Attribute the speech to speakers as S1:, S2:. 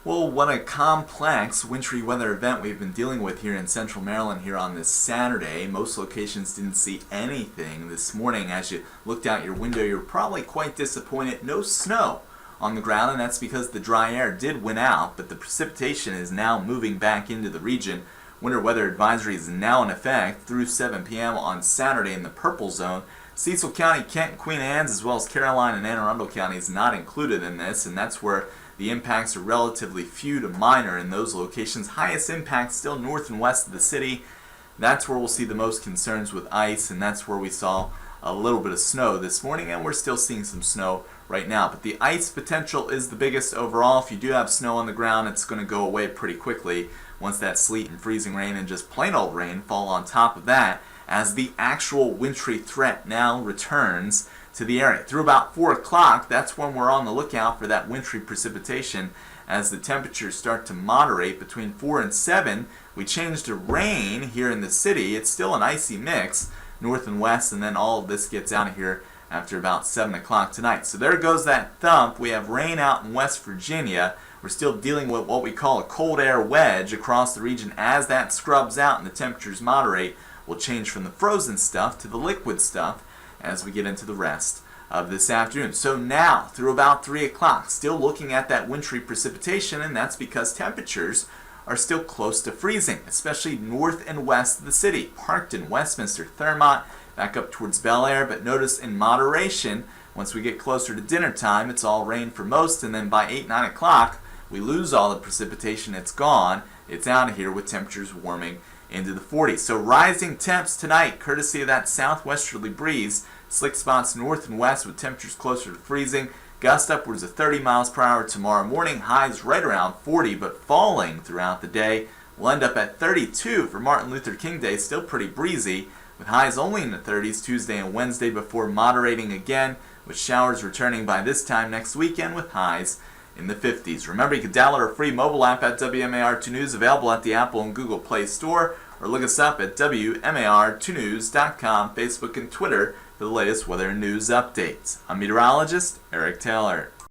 S1: Well, what a complex wintry weather event we've been dealing with here in central Maryland here on this Saturday. Most locations didn't see anything this morning. As you looked out your window, you're probably quite disappointed. No snow on the ground, and that's because the dry air did win out, but the precipitation is now moving back into the region. Winter weather advisory is now in effect through 7 p.m. on Saturday in the purple zone. Cecil County, Kent, and Queen Anne's, as well as Caroline and Anne Arundel County is not included in this, and that's where the impacts are relatively few to minor in those locations. Highest impact still north and west of the city. That's where we'll see the most concerns with ice, and that's where we saw a little bit of snow this morning, and we're still seeing some snow right now. But the ice potential is the biggest overall. If you do have snow on the ground, it's going to go away pretty quickly once that sleet and freezing rain and just plain old rain fall on top of that, as the actual wintry threat now returns to the area. Through about 4 o'clock, that's when we're on the lookout for that wintry precipitation as the temperatures start to moderate. Between 4 and 7, we change to rain here in the city. It's still an icy mix, north and west, and then all of this gets out of here after about 7 o'clock tonight. So there goes that thump. We have rain out in West Virginia. We're still dealing with what we call a cold air wedge across the region. As that scrubs out and the temperatures moderate, we'll change from the frozen stuff to the liquid stuff as we get into the rest of this afternoon. So now, through about 3 o'clock, still looking at that wintry precipitation, and that's because temperatures are still close to freezing, especially north and west of the city. Parkton, Westminster, Thurmont, back up towards Bel Air, but notice in moderation, once we get closer to dinner time, it's all rain for most, and then by 8, 9 o'clock, we lose all the precipitation. It's gone. It's out of here with temperatures warming into the 40s. So rising temps tonight, courtesy of that southwesterly breeze. Slick spots north and west with temperatures closer to freezing. Gust upwards of 30 miles per hour tomorrow morning. Highs right around 40, but falling throughout the day. We'll end up at 32 for Martin Luther King Day. Still pretty breezy, with highs only in the 30s Tuesday and Wednesday before moderating again, with showers returning by this time next weekend with highs in the 50s. Remember, you can download our free mobile app at WMAR2 News, available at the Apple and Google Play Store, or look us up at WMAR2News.com, Facebook, and Twitter for the latest weather and news updates. I'm meteorologist Eric Taylor.